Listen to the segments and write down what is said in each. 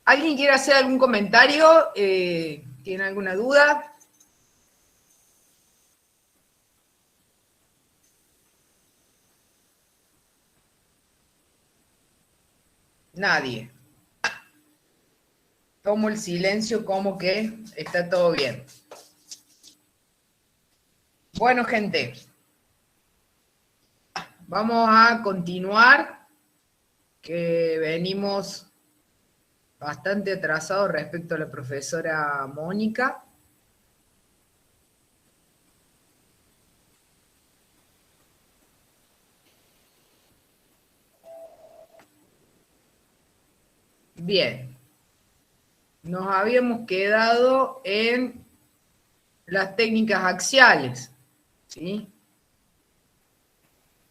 ¿Alguien quiere hacer algún comentario? ¿Tiene alguna duda? Nadie. Tomo el silencio como que está todo bien. Bueno, gente, vamos a continuar, que venimos bastante atrasados respecto a la profesora Mónica. Bien, nos habíamos quedado en las técnicas axiales, ¿sí?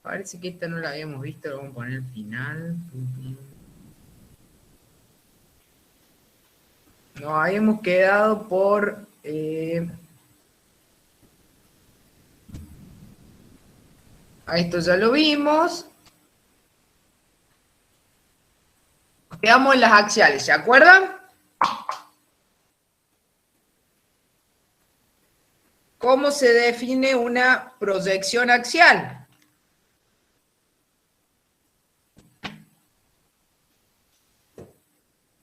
Parece que esta no la habíamos visto, lo vamos a poner al final. Nos habíamos quedado por... a esto ya lo vimos. Quedamos en las axiales, ¿se acuerdan? ¿Cómo se define una proyección axial?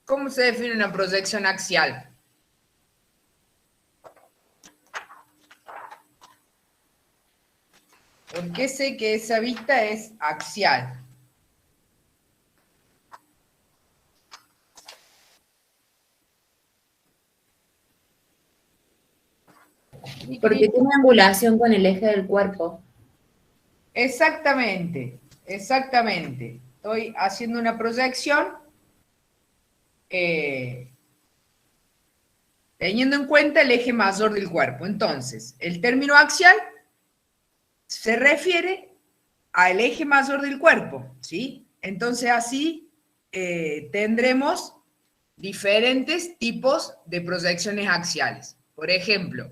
¿Cómo se define una proyección axial? ¿Por qué sé que esa vista es axial? Porque tiene angulación con el eje del cuerpo. Exactamente, exactamente. Estoy haciendo una proyección teniendo en cuenta el eje mayor del cuerpo. Entonces, el término axial se refiere al eje mayor del cuerpo, ¿sí? Entonces, así tendremos diferentes tipos de proyecciones axiales. Por ejemplo,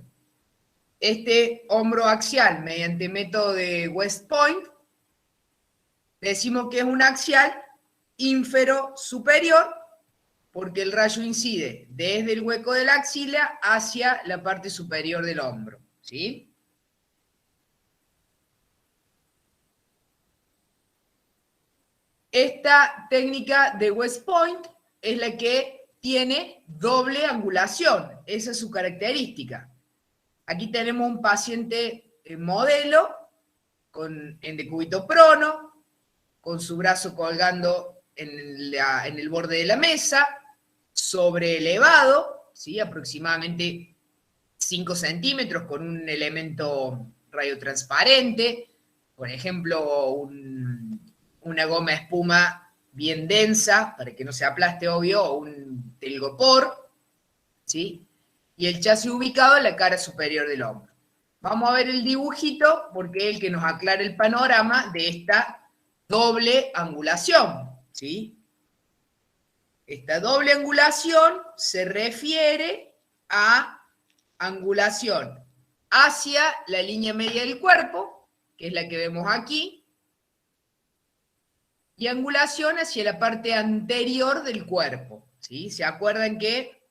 este hombro axial mediante método de West Point, decimos que es un axial ínfero-superior porque el rayo incide desde el hueco de la axila hacia la parte superior del hombro, ¿sí? Esta técnica de West Point es la que tiene doble angulación, esa es su característica. Aquí tenemos un paciente modelo en decúbito prono, con su brazo colgando en el borde de la mesa, sobre elevado, ¿sí? Aproximadamente 5 centímetros, con un elemento radiotransparente, por ejemplo, una goma espuma bien densa, para que no se aplaste, obvio, o un telgopor, ¿sí? Y el chasis ubicado en la cara superior del hombro. Vamos a ver el dibujito, porque es el que nos aclara el panorama de esta doble angulación, ¿sí? Esta doble angulación se refiere a angulación hacia la línea media del cuerpo, que es la que vemos aquí, y angulación hacia la parte anterior del cuerpo, ¿sí? ¿Se acuerdan que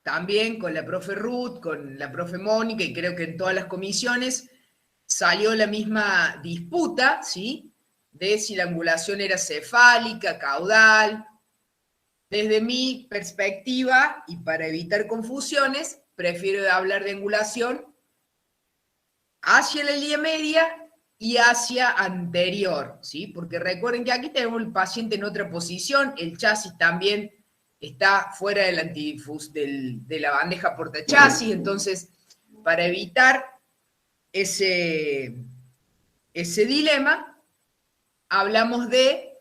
también con la profe Ruth, con la profe Mónica, y creo que en todas las comisiones salió la misma disputa, ¿sí? De si la angulación era cefálica, caudal? Desde mi perspectiva, y para evitar confusiones, prefiero hablar de angulación hacia la línea media y hacia anterior, ¿sí? Porque recuerden que aquí tenemos el paciente en otra posición, el chasis también está fuera del antidifus, de la bandeja portachasis, entonces, para evitar ese dilema, hablamos de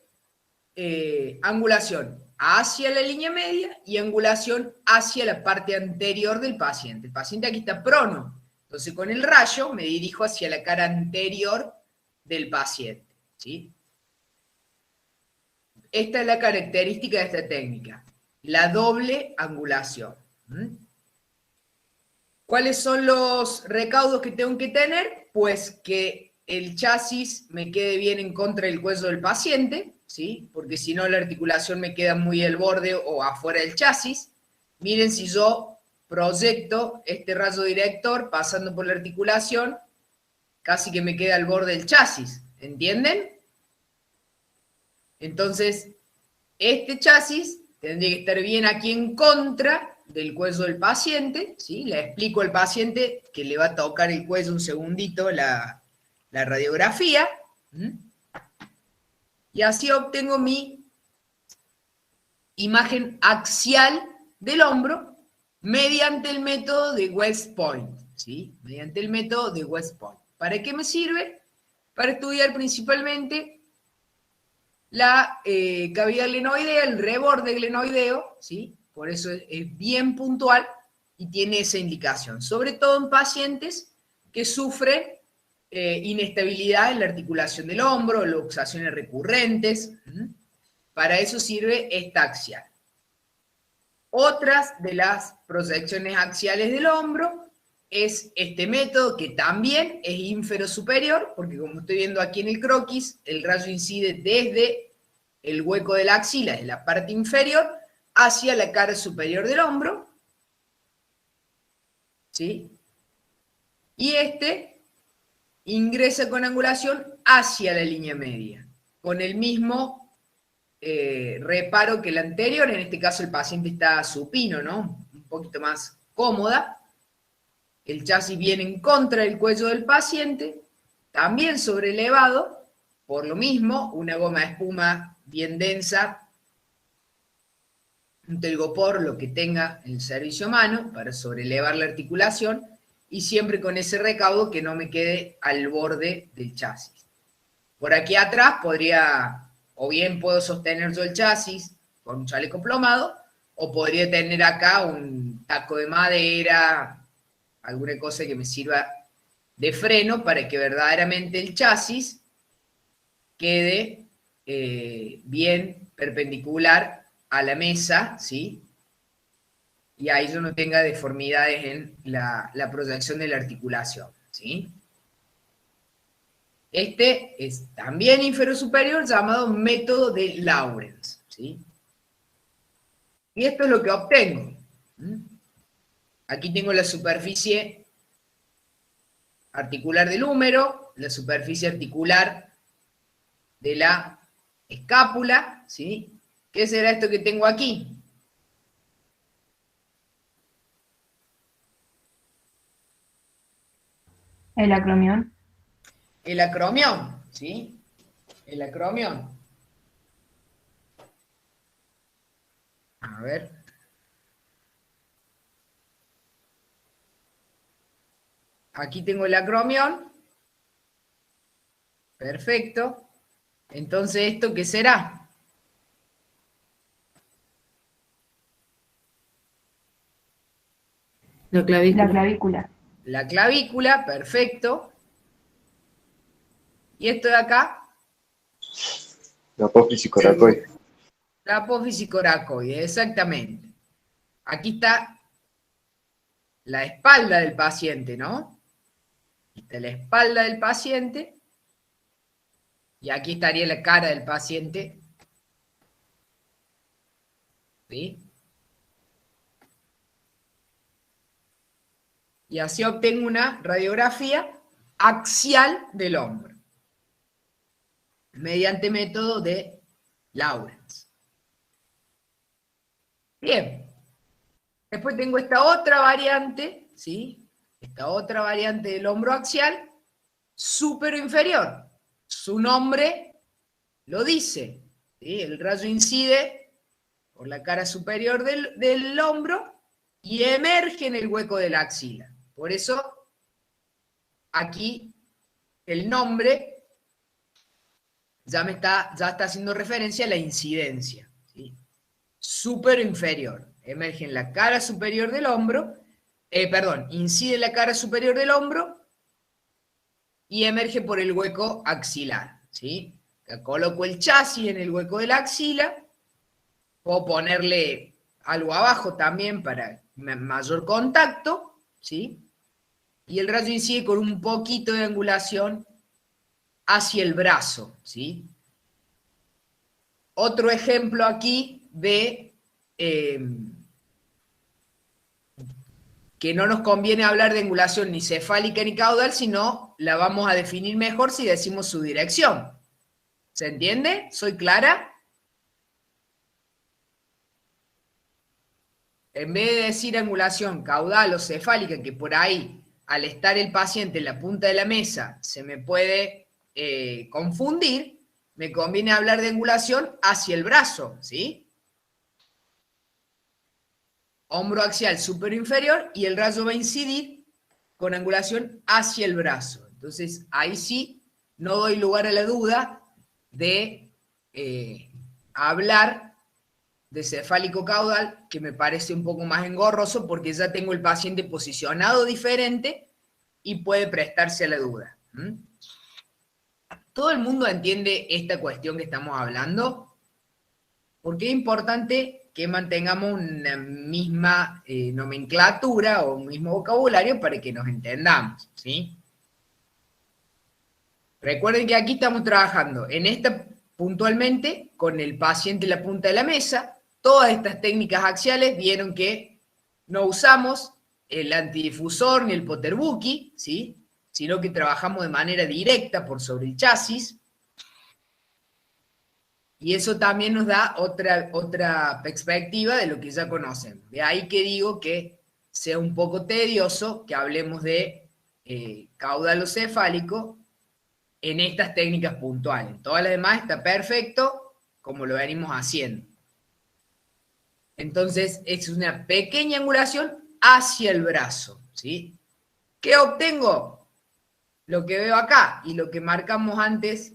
angulación hacia la línea media y angulación hacia la parte anterior del paciente. El paciente aquí está prono, entonces con el rayo me dirijo hacia la cara anterior del paciente, ¿sí? Esta es la característica de esta técnica, la doble angulación. ¿Cuáles son los recaudos que tengo que tener? Pues que el chasis me quede bien en contra del cuello del paciente, ¿sí? Porque si no la articulación me queda muy al borde o afuera del chasis. Miren si yo proyecto este rayo director pasando por la articulación, casi que me queda al borde del chasis, ¿entienden? Entonces, este chasis tendría que estar bien aquí en contra del cuello del paciente, ¿sí? Le explico al paciente que le va a tocar el cuello un segundito la radiografía, y así obtengo mi imagen axial del hombro mediante el método de West Point, ¿sí? Mediante el método de West Point. ¿Para qué me sirve? Para estudiar principalmente la cavidad glenoidea, el reborde glenoideo, ¿sí? Por eso es bien puntual y tiene esa indicación, sobre todo en pacientes que sufren inestabilidad en la articulación del hombro, luxaciones recurrentes. Para eso sirve esta axial. Otras de las proyecciones axiales del hombro es este método, que también es ínfero-superior, porque como estoy viendo aquí en el croquis, el rayo incide desde el hueco de la axila, de la parte inferior, hacia la cara superior del hombro, ¿sí? Y este ingresa con angulación hacia la línea media, con el mismo reparo que el anterior. En este caso el paciente está supino, ¿no? Un poquito más cómoda. El chasis viene en contra del cuello del paciente, también sobrelevado, por lo mismo, una goma de espuma bien densa, un telgopor, lo que tenga en servicio a mano, para sobrelevar la articulación, y siempre con ese recaudo que no me quede al borde del chasis. Por aquí atrás podría, o bien puedo sostener yo el chasis con un chaleco plomado, o podría tener acá un taco de madera, alguna cosa que me sirva de freno para que verdaderamente el chasis quede bien perpendicular a la mesa, ¿sí? Y ahí yo no tenga deformidades en la proyección de la articulación, ¿sí? Este es también inferior-superior, llamado método de Lawrence, ¿sí? Y esto es lo que obtengo. Aquí tengo la superficie articular del húmero, la superficie articular de la escápula, ¿sí? ¿Qué será esto que tengo aquí? El acromión. El acromión, ¿sí? El acromión. A ver. Aquí tengo el acromión. Perfecto. Entonces, ¿esto qué será? La clavícula. La clavícula. La clavícula, perfecto. ¿Y esto de acá? La apófisis coracoide. La apófisis coracoide, exactamente. Aquí está la espalda del paciente, ¿no? Aquí está la espalda del paciente. Y aquí estaría la cara del paciente. ¿Sí? Y así obtengo una radiografía axial del hombro, mediante método de Lawrence. Bien. Después tengo esta otra variante, ¿sí? Esta otra variante del hombro axial, supero-inferior. Su nombre lo dice, ¿sí? El rayo incide por la cara superior del hombro y emerge en el hueco de la axila. Por eso, aquí el nombre ya está haciendo referencia a la incidencia, ¿sí? Supero-inferior. Emerge en la cara superior del hombro, incide en la cara superior del hombro y emerge por el hueco axilar, ¿sí? Coloco el chasis en el hueco de la axila, puedo ponerle algo abajo también para mayor contacto, ¿sí? Y el rayo incide con un poquito de angulación hacia el brazo, ¿sí? otro ejemplo aquí de que no nos conviene hablar de angulación ni cefálica ni caudal, sino la vamos a definir mejor si decimos su dirección. ¿Se entiende? ¿Soy clara? En vez de decir angulación caudal o cefálica, que por ahí, al estar el paciente en la punta de la mesa, se me puede confundir, me conviene hablar de angulación hacia el brazo, ¿sí? Hombro axial superior inferior, y el rayo va a incidir con angulación hacia el brazo. Entonces, ahí sí, no doy lugar a la duda de hablar de cefálico caudal, que me parece un poco más engorroso porque ya tengo el paciente posicionado diferente y puede prestarse a la duda. ¿Todo el mundo entiende esta cuestión que estamos hablando? Porque es importante que mantengamos una misma nomenclatura o un mismo vocabulario para que nos entendamos, ¿sí? Recuerden que aquí estamos trabajando en esta puntualmente con el paciente en la punta de la mesa. Todas estas técnicas axiales vieron que no usamos el antidifusor ni el Potterbuki, ¿sí? Sino que trabajamos de manera directa por sobre el chasis. Y eso también nos da otra perspectiva de lo que ya conocemos. De ahí que digo que sea un poco tedioso que hablemos de caudalocefálico en estas técnicas puntuales. Todas las demás está perfecto, como lo venimos haciendo. Entonces, es una pequeña angulación hacia el brazo, ¿sí? ¿Qué obtengo? Lo que veo acá y lo que marcamos antes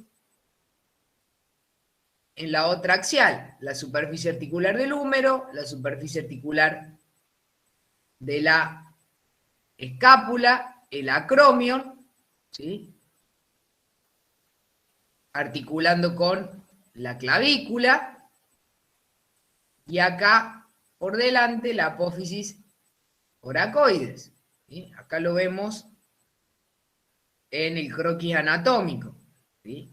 en la otra axial, la superficie articular del húmero, la superficie articular de la escápula, el acromion, ¿sí? Articulando con la clavícula, y acá por delante la apófisis coracoides, ¿sí? Acá lo vemos en el croquis anatómico, ¿sí?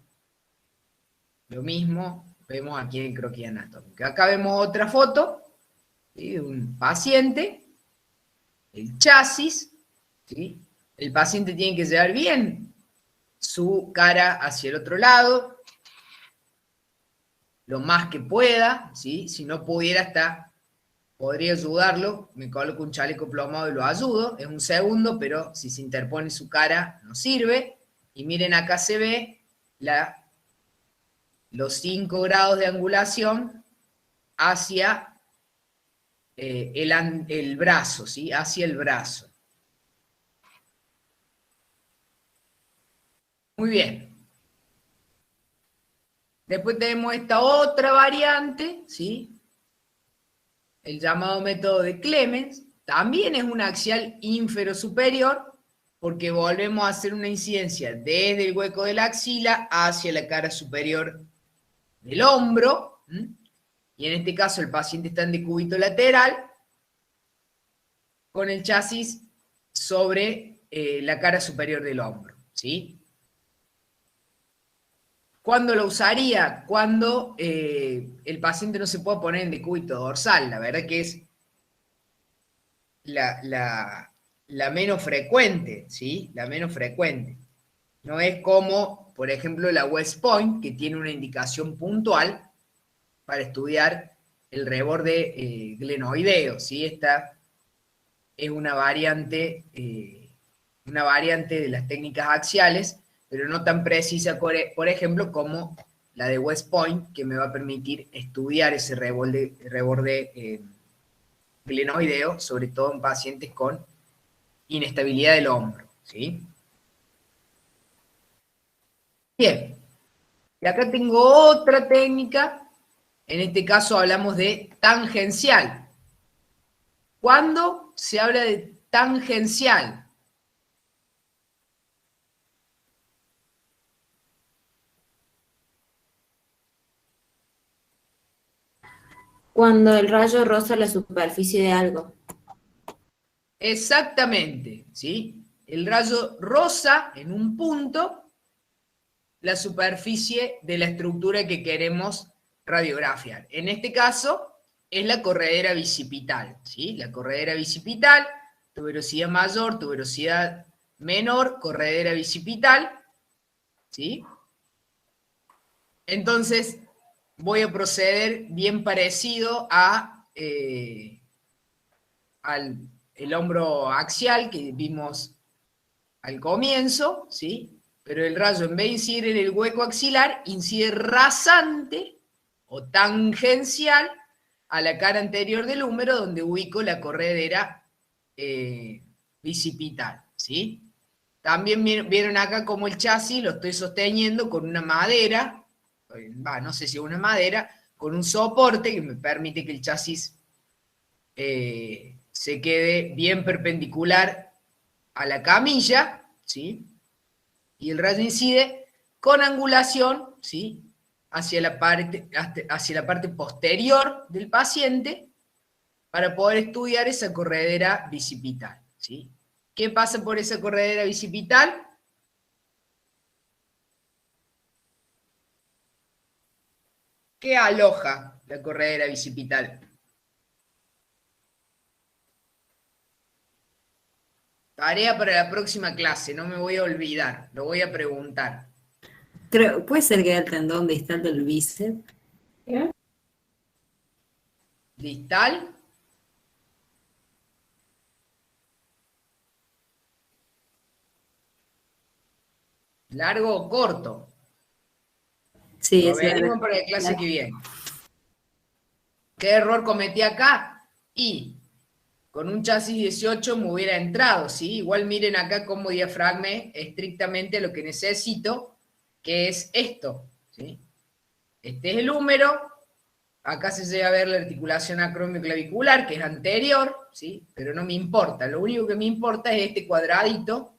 Lo mismo vemos aquí en el croquis anatómico. Acá vemos otra foto, ¿sí? De un paciente, el chasis, ¿sí? El paciente tiene que llevar bien su cara hacia el otro lado, lo más que pueda, ¿sí? Si no pudiera hasta, podría ayudarlo, me coloco un chaleco plomado y lo ayudo, es un segundo, pero si se interpone su cara no sirve. Y miren, acá se ve los 5 grados de angulación hacia el brazo, ¿sí? Hacia el brazo. Muy bien. Después tenemos esta otra variante, ¿sí? El llamado método de Clemens. También es un axial ínfero-superior, porque volvemos a hacer una incidencia desde el hueco de la axila hacia la cara superior del hombro. Y en este caso el paciente está en decúbito lateral, con el chasis sobre la cara superior del hombro, ¿sí? ¿Cuándo lo usaría? Cuando el paciente no se puede poner en decúbito dorsal. La verdad que es la menos frecuente, ¿sí? La menos frecuente. No es como, por ejemplo, la West Point, que tiene una indicación puntual para estudiar el reborde glenoideo, ¿sí? Esta es una variante de las técnicas axiales, pero no tan precisa, por ejemplo, como la de West Point, que me va a permitir estudiar ese reborde glenoideo, sobre todo en pacientes con inestabilidad del hombro, ¿sí? Bien, y acá tengo otra técnica, en este caso hablamos de tangencial. ¿Cuándo se habla de tangencial? Cuando el rayo roza la superficie de algo. Exactamente, ¿sí? El rayo roza en un punto la superficie de la estructura que queremos radiografiar. En este caso es la corredera bicipital, ¿sí? La corredera bicipital, tuberosidad mayor, tuberosidad menor, corredera bicipital, ¿sí? Entonces voy a proceder bien parecido a el hombro axial que vimos al comienzo, ¿sí? Pero el rayo, en vez de incidir en el hueco axilar, incide rasante o tangencial a la cara anterior del húmero, donde ubico la corredera bicipital, ¿sí? También vieron acá como el chasis lo estoy sosteniendo con una madera, no sé si una madera, con un soporte que me permite que el chasis se quede bien perpendicular a la camilla, ¿sí? Y el rayo incide con angulación, ¿sí? hacia la parte posterior del paciente para poder estudiar esa corredera bicipital, ¿sí? ¿Qué pasa por esa corredera bicipital? ¿Qué aloja la corredera bicipital? Tarea para la próxima clase, no me voy a olvidar, lo voy a preguntar. Creo, puede ser que era el tendón distal del bíceps. Distal. ¿Largo o corto? Sí, Lo ese era veremos para la clase que viene. ¿Qué error cometí acá? Y con un chasis 18 me hubiera entrado, ¿sí? Igual miren acá cómo diafragmé estrictamente lo que necesito, que es esto, ¿sí? Este es el húmero, acá se llega a ver la articulación acromioclavicular, que es anterior, ¿sí? Pero no me importa, lo único que me importa es este cuadradito,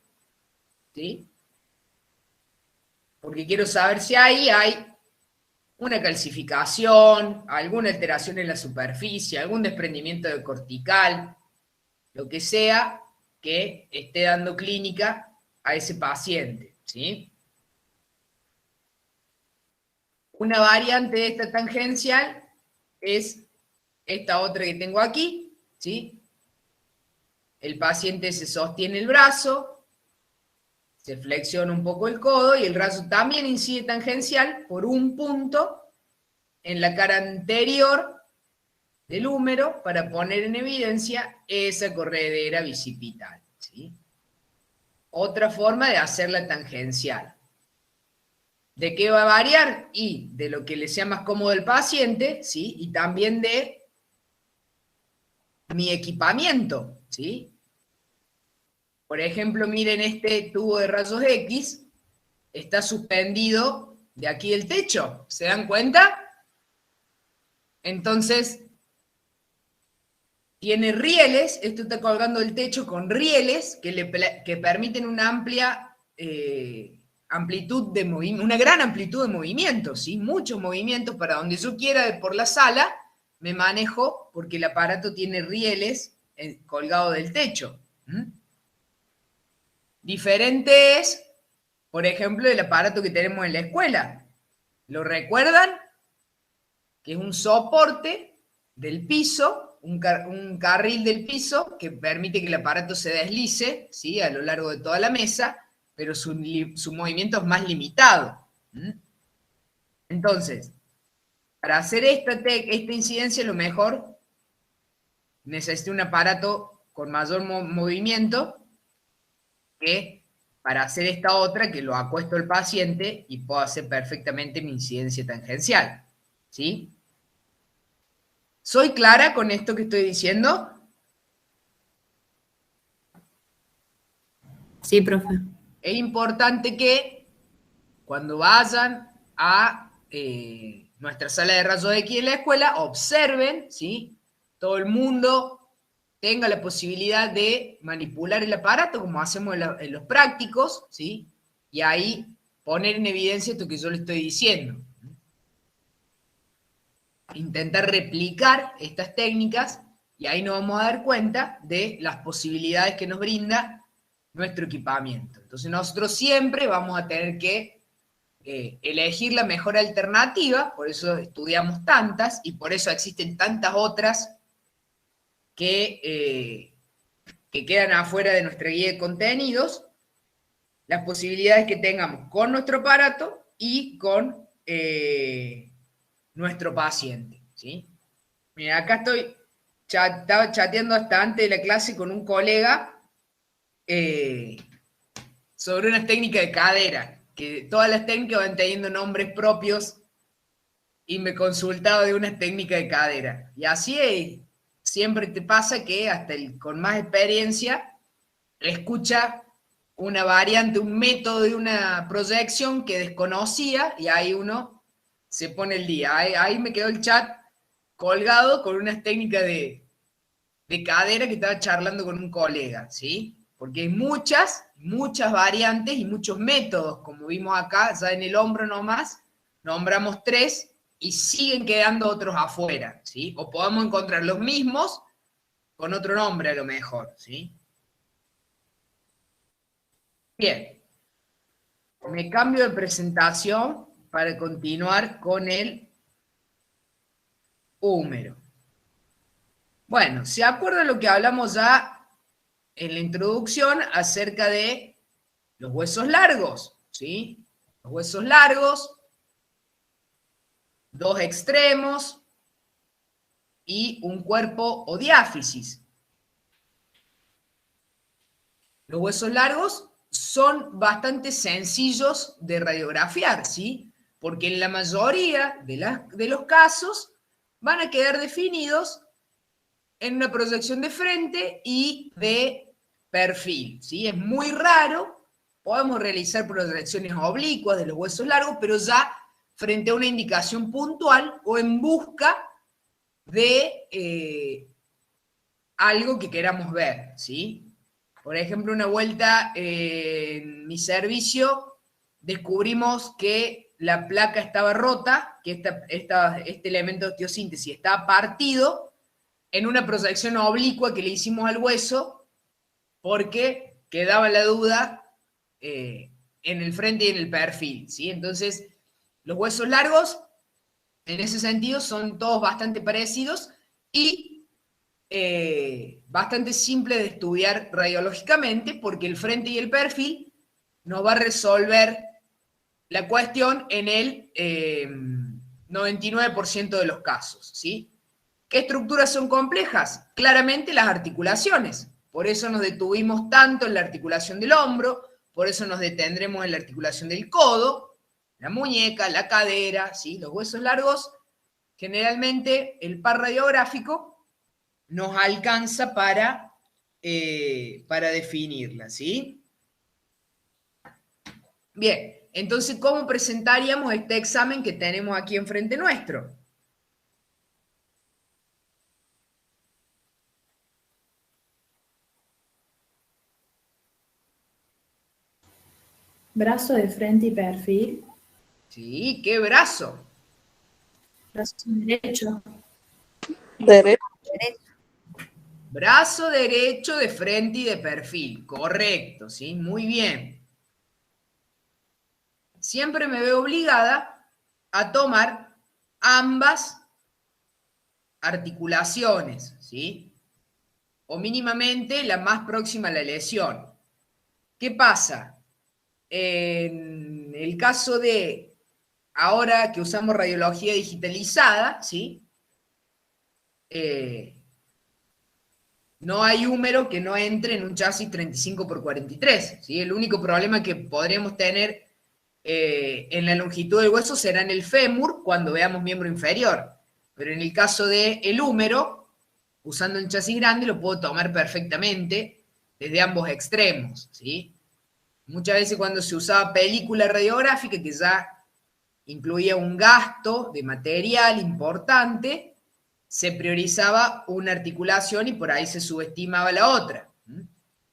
¿sí? Porque quiero saber si ahí hay una calcificación, alguna alteración en la superficie, algún desprendimiento de cortical, lo que sea que esté dando clínica a ese paciente, ¿sí? Una variante de esta tangencial es esta otra que tengo aquí, ¿sí? El paciente se sostiene el brazo, se flexiona un poco el codo y el brazo también incide tangencial por un punto en la cara anterior del húmero para poner en evidencia esa corredera bicipital, ¿sí? Otra forma de hacerla tangencial. ¿De qué va a variar? Y de lo que le sea más cómodo al paciente, ¿sí? Y también de mi equipamiento, ¿sí? Por ejemplo, miren este tubo de rayos X, está suspendido de aquí del techo, ¿se dan cuenta? Entonces, tiene rieles, esto está colgando del techo con rieles que permiten una amplia amplitud de movimiento, una gran amplitud de movimiento, ¿sí? Muchos movimientos para donde yo quiera por la sala, me manejo porque el aparato tiene rieles colgados del techo. Diferente es, por ejemplo, el aparato que tenemos en la escuela. ¿Lo recuerdan? Que es un soporte del piso, un carril del piso que permite que el aparato se deslice, ¿sí? A lo largo de toda la mesa, pero su movimiento es más limitado. Entonces, para hacer esta incidencia, lo mejor necesito un aparato con mayor movimiento que para hacer esta otra, que lo acuesto al paciente y puedo hacer perfectamente mi incidencia tangencial, ¿sí? ¿Soy clara con esto que estoy diciendo? Sí, profe. Es importante que cuando vayan a nuestra sala de rayos X en la escuela, observen, ¿sí? Todo el mundo tenga la posibilidad de manipular el aparato, como hacemos en los prácticos, ¿sí? Y ahí poner en evidencia esto que yo le estoy diciendo. Intentar replicar estas técnicas y ahí nos vamos a dar cuenta de las posibilidades que nos brinda nuestro equipamiento. Entonces nosotros siempre vamos a tener que elegir la mejor alternativa, por eso estudiamos tantas y por eso existen tantas otras que quedan afuera de nuestra guía de contenidos, las posibilidades que tengamos con nuestro aparato y con nuestro paciente, ¿sí? Mira, acá estaba chateando hasta antes de la clase con un colega sobre unas técnicas de cadera, que todas las técnicas van teniendo nombres propios y me consultaba de unas técnicas de cadera. Y así siempre te pasa que hasta el con más experiencia escucha una variante, un método de una proyección que desconocía y ahí uno se pone el día. Ahí me quedó el chat colgado con unas técnicas de cadera que estaba charlando con un colega, ¿sí? Porque hay muchas variantes y muchos métodos, como vimos acá, ya en el hombro nomás, nombramos 3 y siguen quedando otros afuera, ¿sí? O podemos encontrar los mismos con otro nombre a lo mejor, ¿sí? Bien, me cambio de presentación para continuar con el húmero. Bueno, ¿se acuerdan lo que hablamos ya en la introducción acerca de los huesos largos? ¿Sí? Los huesos largos, 2 extremos y un cuerpo o diáfisis. Los huesos largos son bastante sencillos de radiografiar, ¿sí? Porque en la mayoría de los casos van a quedar definidos en una proyección de frente y de perfil, ¿sí? Es muy raro, podemos realizar proyecciones oblicuas de los huesos largos, pero ya frente a una indicación puntual o en busca de algo que queramos ver, ¿sí? Por ejemplo, una vuelta en mi servicio descubrimos que la placa estaba rota, que este elemento de osteosíntesis estaba partido en una proyección oblicua que le hicimos al hueso porque quedaba la duda en el frente y en el perfil, ¿sí? Entonces, los huesos largos, en ese sentido, son todos bastante parecidos y bastante simple de estudiar radiológicamente porque el frente y el perfil nos va a resolver la cuestión en el 99% de los casos, ¿sí? ¿Qué estructuras son complejas? Claramente las articulaciones. Por eso nos detuvimos tanto en la articulación del hombro, por eso nos detendremos en la articulación del codo, la muñeca, la cadera, ¿sí? Los huesos largos, generalmente el par radiográfico nos alcanza para definirla, ¿sí? Bien, entonces, ¿cómo presentaríamos este examen que tenemos aquí enfrente nuestro? Brazo de frente y perfil. Sí, ¿qué brazo? Brazo derecho. Derecho. Brazo derecho de frente y de perfil, correcto, ¿sí? Muy bien. Siempre me veo obligada a tomar ambas articulaciones, ¿sí? O mínimamente la más próxima a la lesión. ¿Qué pasa? En el caso de ahora que usamos radiología digitalizada, ¿sí? No hay húmero que no entre en un chasis 35x43, ¿sí? El único problema que podríamos tener en la longitud del hueso será en el fémur cuando veamos miembro inferior. Pero en el caso del húmero, usando un chasis grande, lo puedo tomar perfectamente desde ambos extremos, ¿sí? Muchas veces cuando se usaba película radiográfica, que ya incluía un gasto de material importante, se priorizaba una articulación y por ahí se subestimaba la otra.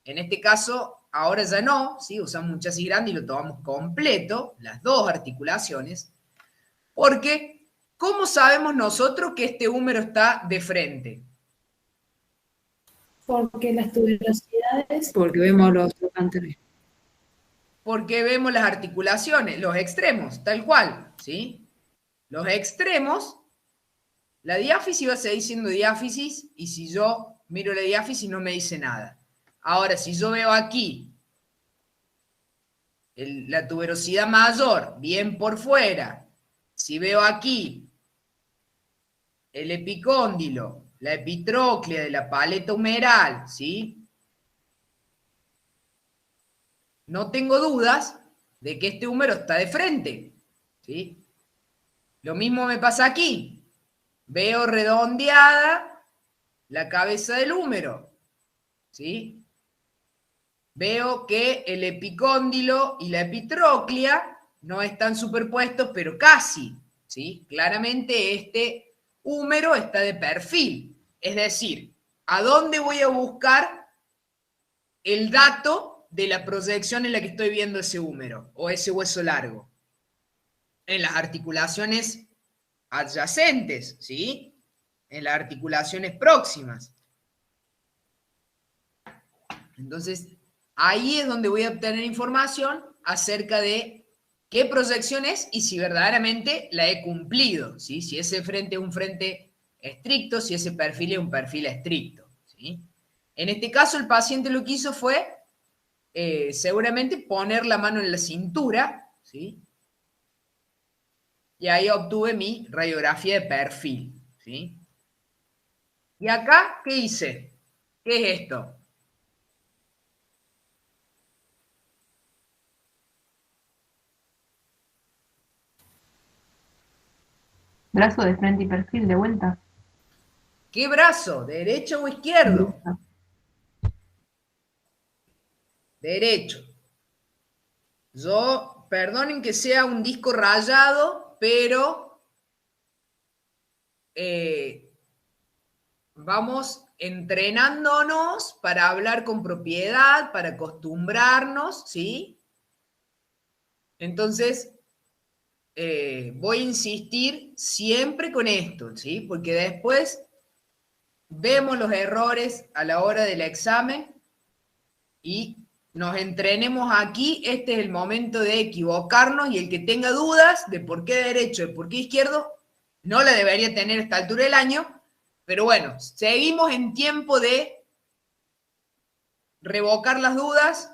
En este caso, ahora ya no, ¿sí? Usamos un chasis grande y lo tomamos completo, las dos articulaciones, porque ¿cómo sabemos nosotros que este húmero está de frente? Porque las tuberosidades. Porque vemos los trocanteres. porque vemos las articulaciones, los extremos, tal cual, ¿sí? Los extremos, la diáfisis va a seguir siendo diáfisis, y si yo miro la diáfisis no me dice nada. Ahora, si yo veo aquí la tuberosidad mayor, bien por fuera, si veo aquí el epicóndilo, la epitróclea de la paleta humeral, ¿sí? No tengo dudas de que este húmero está de frente, ¿sí? Lo mismo me pasa aquí. Veo redondeada la cabeza del húmero, ¿sí? Veo que el epicóndilo y la epitróclea no están superpuestos, pero casi, ¿sí? Claramente este húmero está de perfil. Es decir, ¿a dónde voy a buscar el dato de la proyección en la que estoy viendo ese húmero o ese hueso largo? En las articulaciones adyacentes, ¿sí? En las articulaciones próximas. Entonces, ahí es donde voy a obtener información acerca de qué proyección es y si verdaderamente la he cumplido, ¿sí? Si ese frente es un frente estricto, si ese perfil es un perfil estricto, ¿sí? En este caso, el paciente lo que hizo fue seguramente poner la mano en la cintura, ¿sí? Y ahí obtuve mi radiografía de perfil, ¿sí? Y acá, ¿qué hice? ¿Qué es esto? Brazo de frente y perfil, de vuelta. ¿Qué brazo? ¿Derecho o izquierdo? Derecho. Yo, perdonen que sea un disco rayado, pero vamos entrenándonos para hablar con propiedad, para acostumbrarnos, ¿sí? Entonces, voy a insistir siempre con esto, ¿sí? Porque después vemos los errores a la hora del examen y nos entrenemos aquí. Este es el momento de equivocarnos, y el que tenga dudas de por qué derecho y por qué izquierdo, no la debería tener a esta altura del año, pero bueno, seguimos en tiempo de revocar las dudas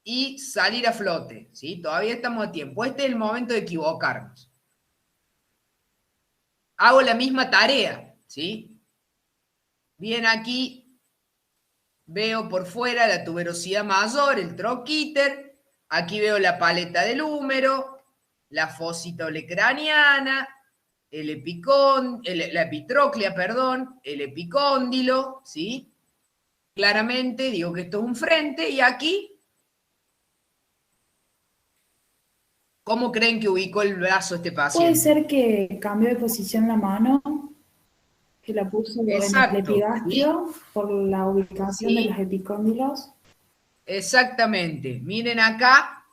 y salir a flote, ¿sí? Todavía estamos a tiempo. Este es el momento de equivocarnos. Hago la misma tarea, ¿sí? Bien, aquí veo por fuera la tuberosidad mayor, el troquíter. Aquí veo la paleta del húmero, la fósita olecraniana, la epitróclea, perdón, el epicóndilo, ¿sí? Claramente digo que esto es un frente, y aquí, ¿cómo creen que ubicó el brazo este Puede paciente? ser que cambió de posición la mano, que la puso en el Exacto, epigastrio por la ubicación de Sí. los epicóndilos. Exactamente. Miren acá,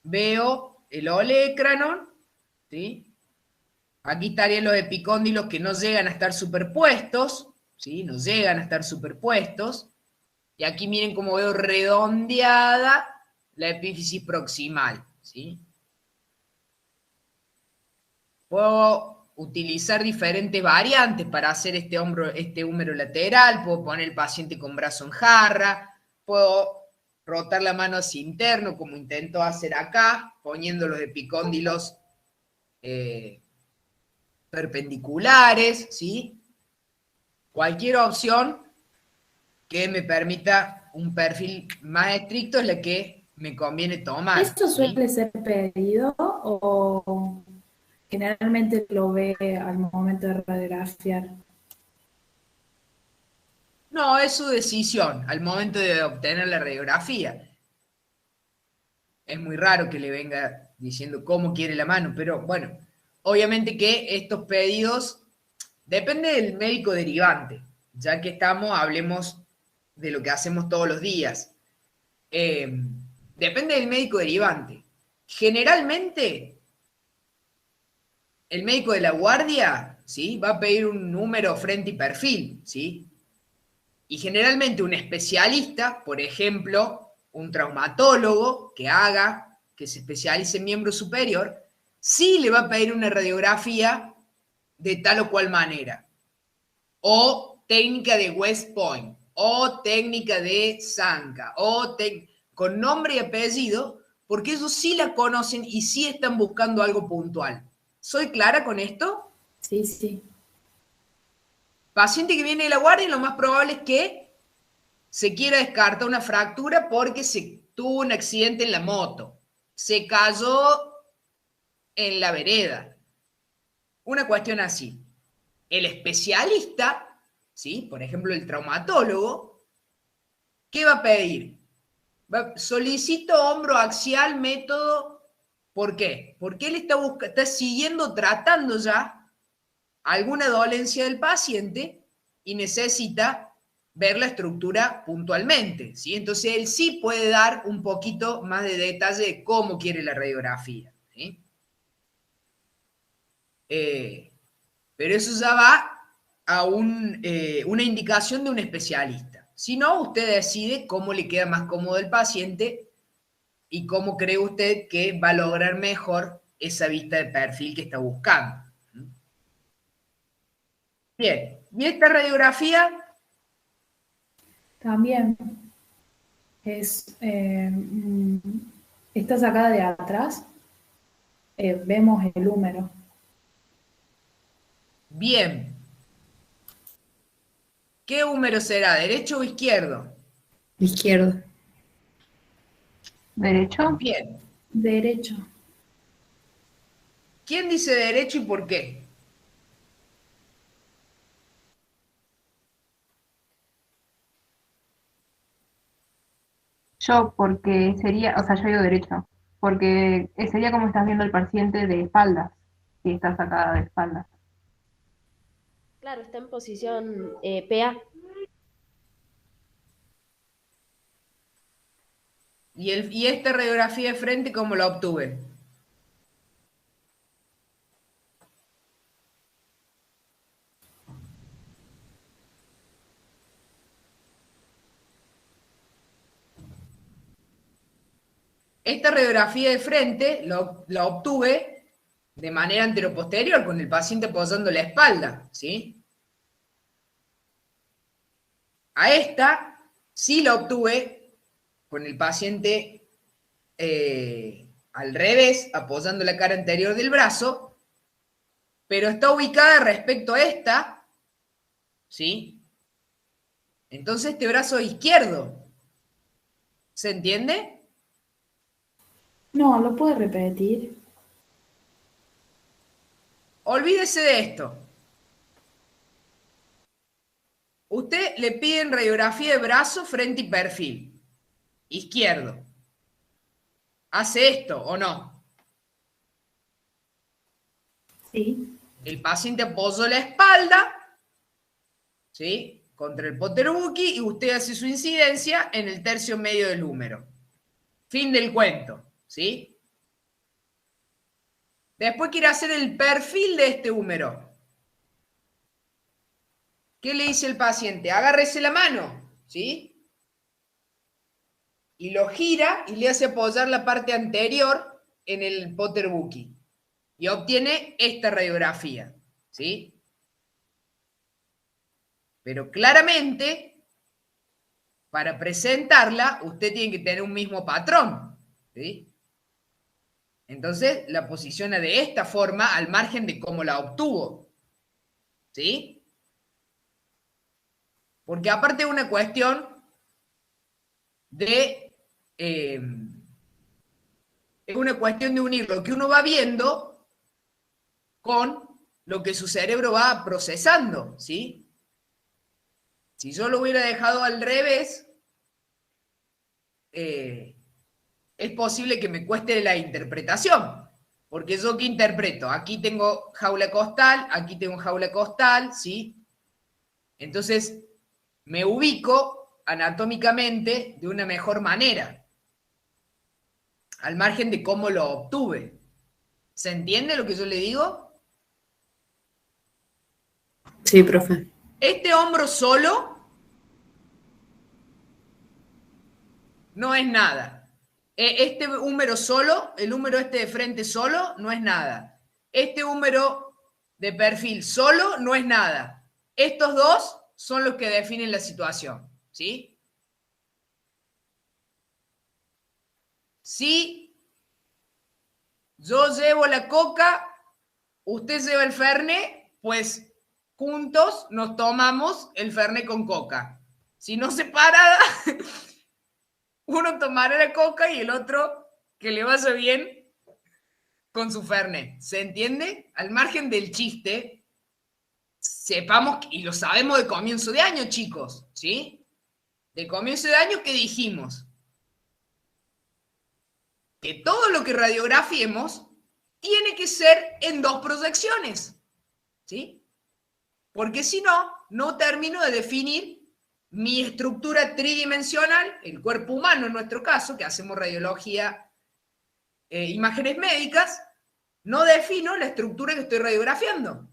veo el olecranon, ¿sí? Aquí estarían los epicóndilos que no llegan a estar superpuestos, ¿sí? No llegan a estar superpuestos. Y aquí miren cómo veo redondeada la epífisis proximal, ¿sí? Puedo utilizar diferentes variantes para hacer este húmero lateral. Puedo poner el paciente con brazo en jarra, puedo rotar la mano hacia interno, como intento hacer acá, poniendo los epicóndilos perpendiculares, ¿sí? Cualquier opción que me permita un perfil más estricto es la que me conviene tomar. ¿Esto ¿sí? suele ser pedido o generalmente lo ve al momento de radiografiar? No, es su decisión al momento de obtener la radiografía. Es muy raro que le venga diciendo cómo quiere la mano, pero bueno, obviamente que estos pedidos depende del médico derivante. Ya que estamos, hablemos de lo que hacemos todos los días. Depende del médico derivante. Generalmente, el médico de la guardia, ¿sí? Va a pedir un número frente y perfil, ¿sí? Y generalmente un especialista, por ejemplo, un traumatólogo que se especialice en miembro superior, sí le va a pedir una radiografía de tal o cual manera. O técnica de West Point, o técnica de Zanca, con nombre y apellido, porque ellos sí la conocen y sí están buscando algo puntual. ¿Soy clara con esto? Sí, sí. Paciente que viene de la guardia, lo más probable es que se quiera descartar una fractura porque se tuvo un accidente en la moto, se cayó en la vereda. Una cuestión así. El especialista, ¿sí? Por ejemplo, el traumatólogo, ¿qué va a pedir? Solicito hombro axial, método. ¿Por qué? Porque él está siguiendo tratando ya alguna dolencia del paciente y necesita ver la estructura puntualmente, ¿sí? Entonces él sí puede dar un poquito más de detalle de cómo quiere la radiografía, ¿sí? Pero eso ya va a una indicación de un especialista. Si no, usted decide cómo le queda más cómodo al paciente y cómo cree usted que va a lograr mejor esa vista de perfil que está buscando. Bien, y esta radiografía También está sacada de atrás. Vemos el húmero. bien. ¿Qué húmero será? ¿Derecho o izquierdo? Izquierdo. ¿Derecho? Bien. Derecho. ¿Quién dice derecho y por qué? Yo, porque sería, o sea, yo digo derecho, porque sería como estás viendo al paciente de espaldas, si está sacada de espaldas. Claro, está en posición PA. ¿Y esta radiografía de frente cómo la obtuve? Esta radiografía de frente la obtuve de manera anteroposterior, con el paciente apoyando la espalda, ¿sí? A esta sí la obtuve con el paciente al revés, apoyando la cara anterior del brazo, pero está ubicada respecto a esta, ¿sí? Entonces este brazo izquierdo, ¿se entiende? No, ¿lo puede repetir? Olvídese de esto. Usted le piden radiografía de brazo, frente y perfil. Izquierdo. ¿Hace esto o no? Sí. El paciente apoyó la espalda, ¿sí? Contra el potteruki y usted hace su incidencia en el tercio medio del húmero. Fin del cuento, ¿sí? Después quiere hacer el perfil de este húmero. ¿Qué le dice el paciente? Agárrese la mano, ¿sí? Y lo gira y le hace apoyar la parte anterior en el potterbuki. Y obtiene esta radiografía, ¿sí? Pero claramente, para presentarla, usted tiene que tener un mismo patrón, ¿sí? Entonces, la posiciona de esta forma al margen de cómo la obtuvo, ¿sí? Porque aparte de una cuestión de... es una cuestión de unir lo que uno va viendo con lo que su cerebro va procesando, ¿sí? Si yo lo hubiera dejado al revés, es posible que me cueste la interpretación, porque yo ¿qué interpreto? Aquí tengo jaula costal, aquí tengo jaula costal, ¿sí? Entonces, me ubico anatómicamente de una mejor manera, al margen de cómo lo obtuve. ¿Se entiende lo que yo le digo? Sí, profe. Este hombro solo no es nada. Este húmero solo, el húmero este de frente solo, no es nada. Este húmero de perfil solo no es nada. Estos dos son los que definen la situación, ¿sí? Si yo llevo la coca, usted lleva el fernet, pues juntos nos tomamos el fernet con coca. Si no separada, uno tomará la coca y el otro que le vaya bien con su fernet. ¿Se entiende? Al margen del chiste, sepamos, y lo sabemos de comienzo de año, chicos, ¿sí? De comienzo de año, ¿qué dijimos? Que todo lo que radiografiemos tiene que ser en 2 proyecciones, ¿sí? Porque si no, no termino de definir mi estructura tridimensional, el cuerpo humano en nuestro caso, que hacemos radiología, imágenes médicas, no defino la estructura que estoy radiografiando.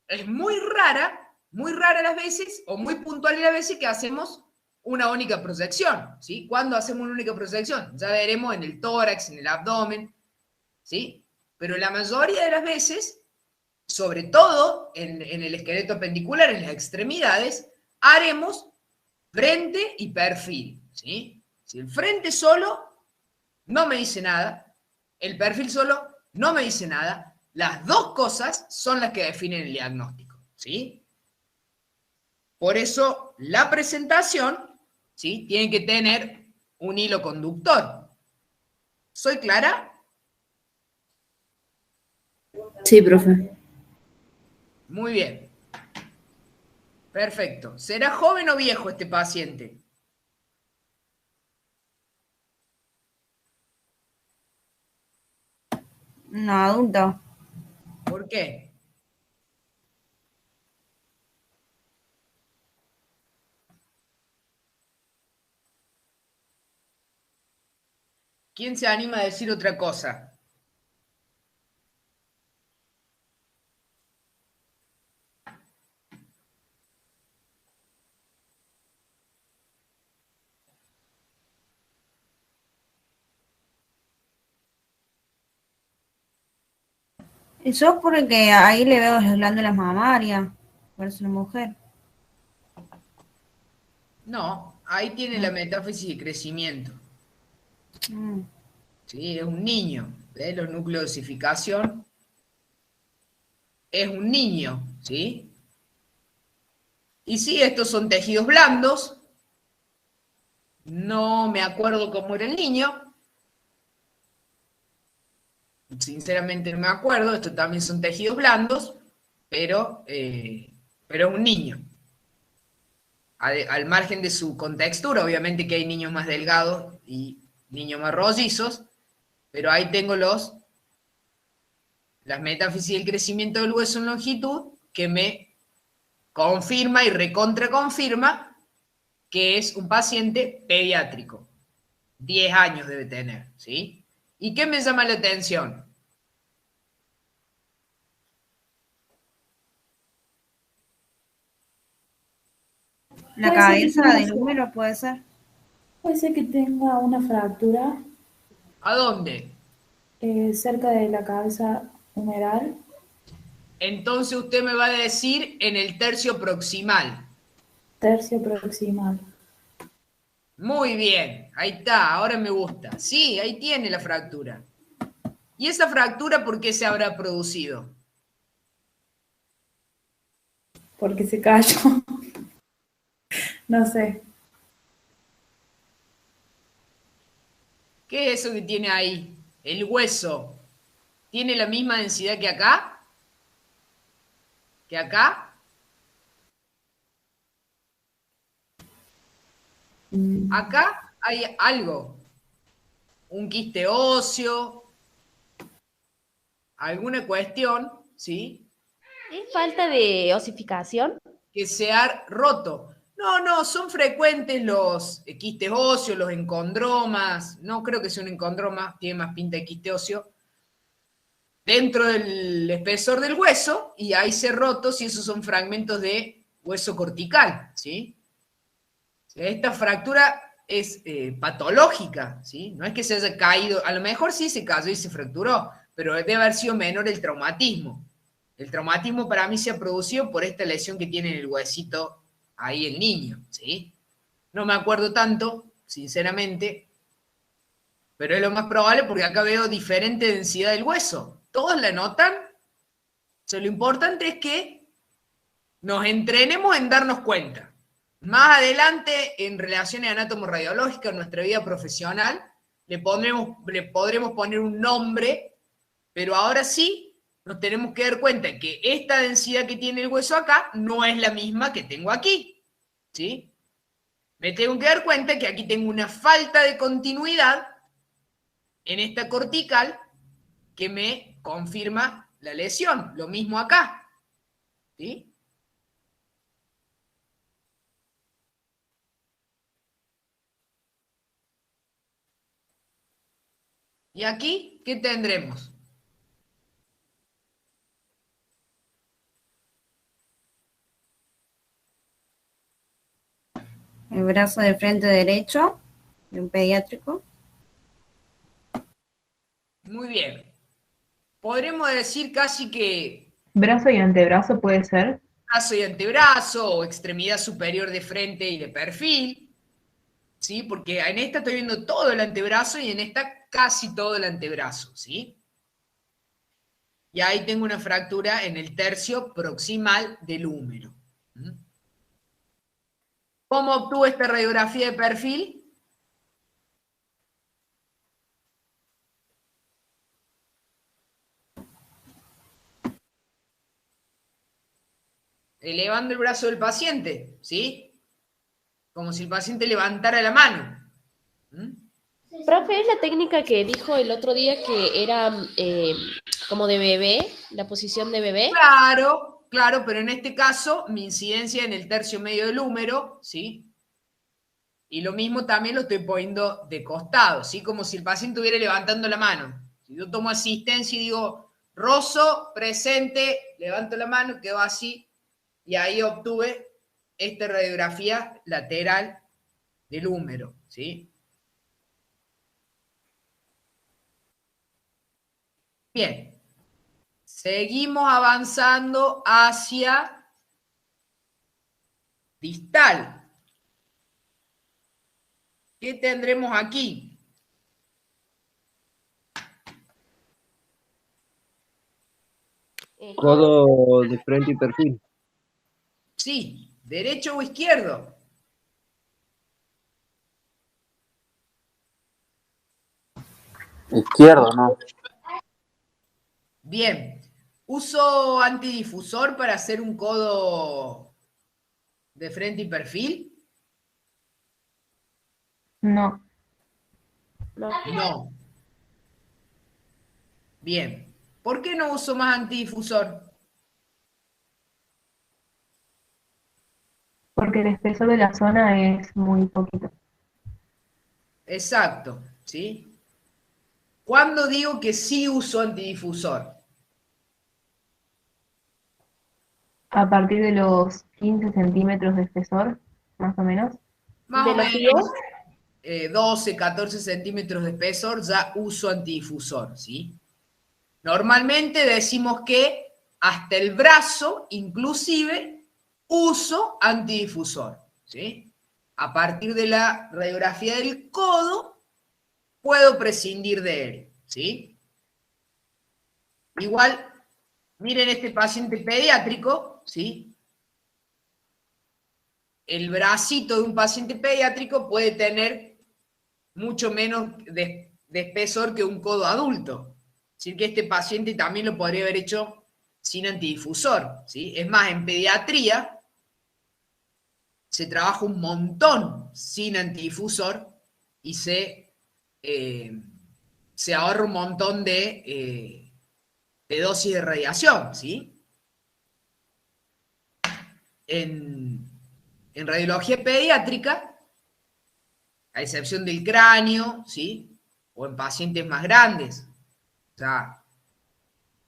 Es muy rara las veces, o muy puntual las veces que hacemos una única proyección, ¿sí? ¿Cuándo hacemos una única proyección? Ya veremos en el tórax, en el abdomen, ¿sí? Pero la mayoría de las veces, sobre todo en el esqueleto apendicular, en las extremidades, haremos frente y perfil, ¿sí? Si el frente solo no me dice nada, el perfil solo no me dice nada, las dos cosas son las que definen el diagnóstico, ¿sí? Por eso la presentación, ¿sí?, tiene que tener un hilo conductor. ¿Soy clara? Sí, profe. Muy bien. Perfecto. ¿Será joven o viejo este paciente? No, adulto. ¿Por qué? ¿Quién se anima a decir otra cosa? Eso porque ahí le veo las glándulas mamarias. Por eso es una mujer. No, ahí tiene la metáfisis de crecimiento. Mm. Sí, es un niño. ¿Ves? Los núcleos de osificación. Es un niño, ¿sí? Y sí, estos son tejidos blandos. No me acuerdo cómo era el niño. Sinceramente no me acuerdo. Estos también son tejidos blandos, pero es un niño. Al margen de su contextura, obviamente que hay niños más delgados y niños más rollizos, pero ahí tengo las metáfisis del crecimiento del hueso en longitud que me confirma y recontraconfirma que es un paciente pediátrico. 10 años debe tener, ¿sí? ¿Y qué me llama la atención? La Puede ser que cabeza tenga del húmero puede ser. Puede ser que tenga una fractura ¿A dónde? cerca de la cabeza humeral. Entonces usted me va a decir en el tercio proximal. Tercio proximal. Muy bien, ahí está, ahora me gusta. Sí, ahí tiene la fractura. ¿Y esa fractura por qué se habrá producido? Porque se cayó. No sé. ¿Qué es eso que tiene ahí? El hueso. ¿Tiene la misma densidad que acá? ¿Que acá? Acá hay algo. Un quiste óseo. Alguna cuestión, ¿sí? ¿Es falta de osificación? Que se ha roto. No, son frecuentes los quistes óseos, los encondromas. No creo que sea un encondroma, tiene más pinta de quiste óseo. Dentro del espesor del hueso, y ahí se rotos, y esos son fragmentos de hueso cortical, ¿sí? Esta fractura es patológica, ¿sí? No es que se haya caído, a lo mejor sí se cayó y se fracturó, pero debe haber sido menor el traumatismo. El traumatismo para mí se ha producido por esta lesión que tiene en el huesito ahí el niño, ¿sí? No me acuerdo tanto, sinceramente, pero es lo más probable porque acá veo diferente densidad del hueso. ¿Todos la notan? O sea, lo importante es que nos entrenemos en darnos cuenta. Más adelante, en relaciones anátomo-radiológicas, en nuestra vida profesional, le podremos poner un nombre, pero ahora sí nos tenemos que dar cuenta que esta densidad que tiene el hueso acá no es la misma que tengo aquí, ¿sí? Me tengo que dar cuenta que aquí tengo una falta de continuidad en esta cortical que me confirma la lesión. Lo mismo acá, ¿sí? ¿Y aquí qué tendremos? El brazo de frente derecho de un pediátrico. Muy bien. Podremos decir casi que Brazo y antebrazo puede ser. brazo y antebrazo, o extremidad superior de frente y de perfil, ¿sí? Porque en esta estoy viendo todo el antebrazo y en esta casi todo el antebrazo, ¿sí? Y ahí tengo una fractura en el tercio proximal del húmero. ¿Cómo obtuve esta radiografía de perfil? Elevando el brazo del paciente, ¿sí? Como si el paciente levantara la mano. Profe, es la técnica que dijo el otro día que era como de bebé, la posición de bebé. Claro, claro, pero en este caso mi incidencia en el tercio medio del húmero, ¿sí? Y lo mismo también lo estoy poniendo de costado, ¿sí? Como si el paciente estuviera levantando la mano. Si yo tomo asistencia y digo, Rosso, presente, levanto la mano, quedo así, y ahí obtuve esta radiografía lateral del húmero, ¿sí? Bien. Seguimos avanzando hacia distal. ¿Qué tendremos aquí? Codo de frente y perfil. Sí, ¿derecho o izquierdo? Izquierdo, ¿no? Bien. ¿Uso antidifusor para hacer un codo de frente y perfil? No. No. Bien. ¿Por qué no uso más antidifusor? Porque el espesor de la zona es muy poquito. Exacto, ¿sí? ¿Cuándo digo que sí uso antidifusor? A partir de los 15 centímetros de espesor, más o menos. Más ¿De o los menos 12, 14 centímetros de espesor ya uso antidifusor, ¿sí? Normalmente decimos que hasta el brazo, inclusive, uso antidifusor, ¿sí? A partir de la radiografía del codo, puedo prescindir de él, ¿sí? Igual, miren este paciente pediátrico, ¿sí? El bracito de un paciente pediátrico puede tener mucho menos de espesor que un codo adulto. Es decir, que este paciente también lo podría haber hecho sin antidifusor, ¿sí? Es más, en pediatría se trabaja un montón sin antidifusor y se ahorra un montón de dosis de radiación, ¿sí? En radiología pediátrica, a excepción del cráneo, ¿sí? O en pacientes más grandes, o sea,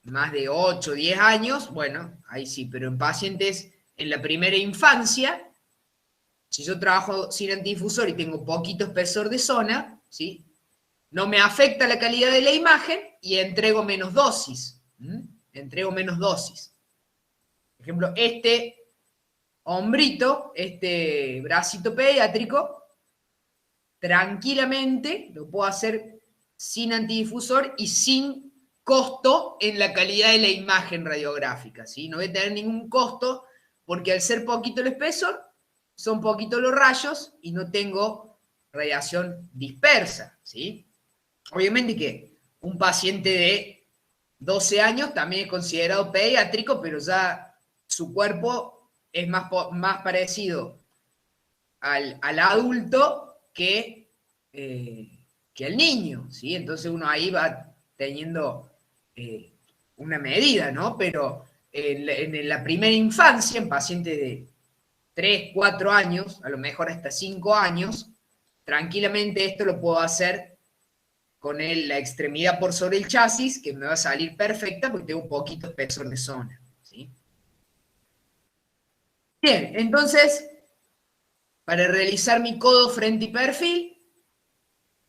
más de 8 o 10 años, bueno, ahí sí, pero en pacientes en la primera infancia, Si yo trabajo sin antidifusor y tengo poquito espesor de zona, ¿sí? No me afecta la calidad de la imagen y entrego menos dosis. Entrego menos dosis. Por ejemplo, este hombrito, este bracito pediátrico, tranquilamente lo puedo hacer sin antidifusor y sin costo en la calidad de la imagen radiográfica, ¿sí? No voy a tener ningún costo porque al ser poquito el espesor, son poquitos los rayos y no tengo radiación dispersa, ¿sí? Obviamente que un paciente de 12 años también es considerado pediátrico, pero ya su cuerpo es más parecido al adulto que el niño, ¿sí? Entonces uno ahí va teniendo una medida, ¿no? Pero en la primera infancia, en pacientes de 3, 4 años, a lo mejor hasta 5 años, tranquilamente esto lo puedo hacer con la extremidad por sobre el chasis, que me va a salir perfecta porque tengo un poquito espesor de zona, ¿sí? Bien, entonces, para realizar mi codo frente y perfil,